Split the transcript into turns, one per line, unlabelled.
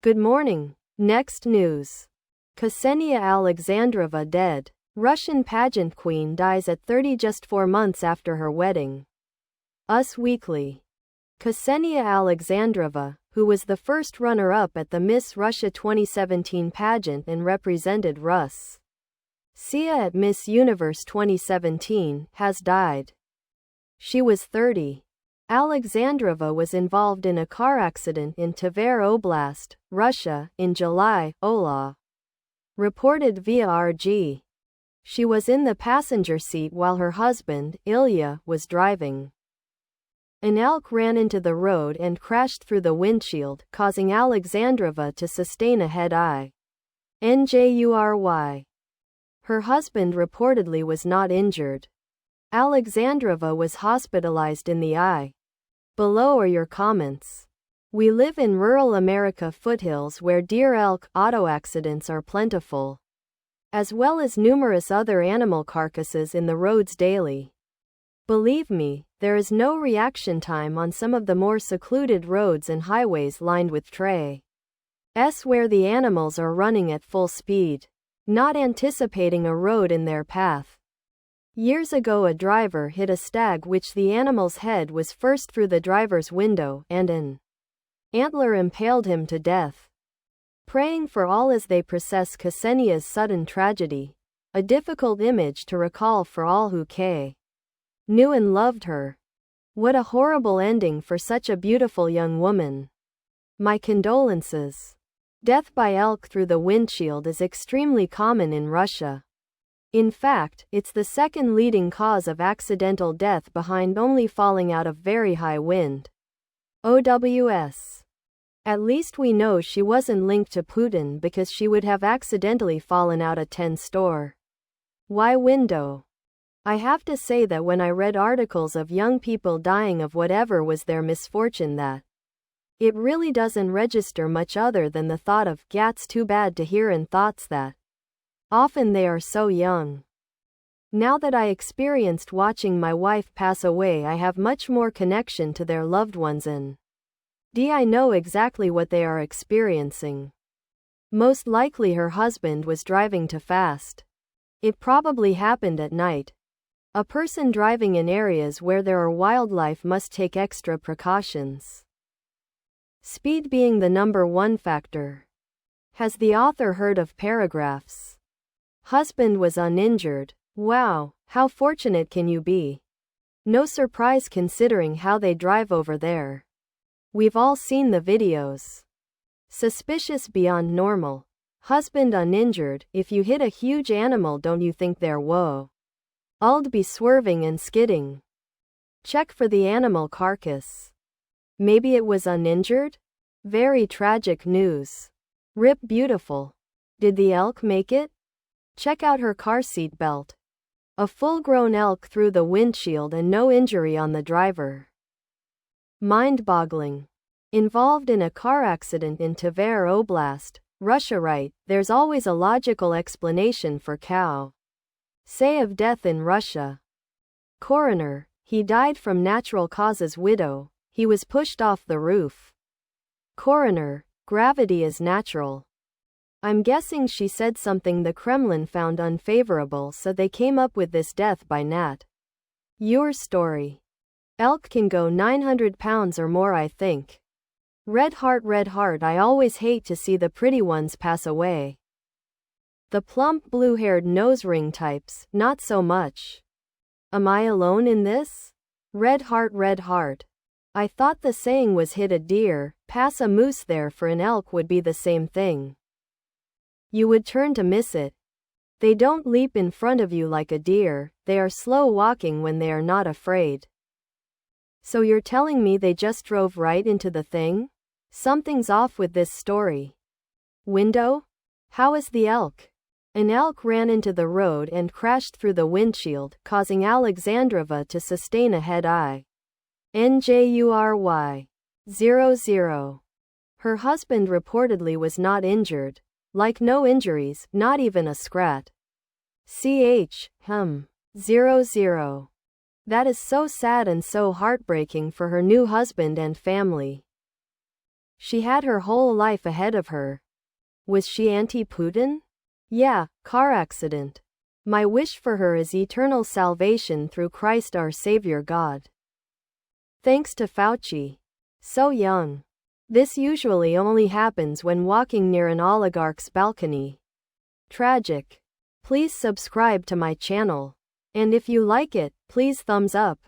Good morning. Next news. Kseniya Alexandrova dead. Russian pageant queen dies at 30 just 4 months after her wedding. Us Weekly. Kseniya Alexandrova, who was the first runner-up at the Miss Russia 2017 pageant and represented Russia at Miss Universe 2017, has died. She was 30. Alexandrova was involved in a car accident in Tver Oblast, Russia, in July, Ola reported via RG. She was in the passenger seat while her husband, Ilya, was driving. An elk ran into the road and crashed through the windshield, causing Alexandrova to sustain a head injury. Her husband reportedly was not injured. Alexandrova was hospitalized in the eye. Below are your comments. We live in rural America foothills where deer elk auto accidents are plentiful, as well as numerous other animal carcasses in the roads daily. Believe me, there is no reaction time on some of the more secluded roads and highways lined with trays where the animals are running at full speed, not anticipating a road in their path. Years ago a driver hit a stag which the animal's head was first through the driver's window and an antler impaled him to death. Praying for all as they process Kseniya's sudden tragedy, a difficult image to recall for all who knew and loved her. What a horrible ending for such a beautiful young woman. My condolences. Death by elk through the windshield is extremely common in Russia. In fact, it's the second leading cause of accidental death behind only falling out of very high wind. OWS. At least we know she wasn't linked to Putin because she would have accidentally fallen out a 10-story window. I have to say that when I read articles of young people dying of whatever was their misfortune, that it really doesn't register much other than the thought of "Gats too bad to hear," and thoughts that often they are so young. Now that I experienced watching my wife pass away, I have much more connection to their loved ones and I know exactly what they are experiencing. Most likely her husband was driving too fast. It probably happened at night. A person driving in areas where there are wildlife must take extra precautions. Speed being the #1 factor. Has the author heard of paragraphs? Husband was uninjured. Wow, how fortunate can you be? No surprise considering how they drive over there. We've all seen the videos. Suspicious beyond normal. Husband uninjured. If you hit a huge animal, don't you think they're I'd be swerving and skidding. Check for the animal carcass. Maybe it was uninjured? Very tragic news. RIP beautiful. Did the elk make it? Check out her car seat belt. A full-grown elk through the windshield and no injury on the driver. Mind-boggling. Involved in a car accident in Tver Oblast, Russia. Right, there's always a logical explanation for say of death in Russia. Coroner, he died from natural causes. Widow, he was pushed off the roof. Coroner, gravity is natural. I'm guessing she said something the Kremlin found unfavorable, so they came up with this death by Nat. Your story. Elk can go 900 pounds or more, I think. Red heart, I always hate to see the pretty ones pass away. The plump blue-haired nose ring types, not so much. Am I alone in this? Red heart. I thought the saying was hit a deer, pass a moose. There for an elk would be the same thing. You would turn to miss it. They don't leap in front of you like a deer, they are slow walking when they are not afraid. So you're telling me they just drove right into the thing? Something's off with this story. Window? How is the elk? An elk ran into the road and crashed through the windshield, causing Alexandrova to sustain a head injury. 00. Her husband reportedly was not injured. Like no injuries, not even a scratch. 00. That is so sad and so heartbreaking for her new husband and family. She had her whole life ahead of her. Was she anti-Putin? Yeah, car accident. My wish for her is eternal salvation through Christ our Savior God. Thanks to Fauci. So young. This usually only happens when walking near an oligarch's balcony. Tragic. Please subscribe to my channel. And if you like it, please thumbs up.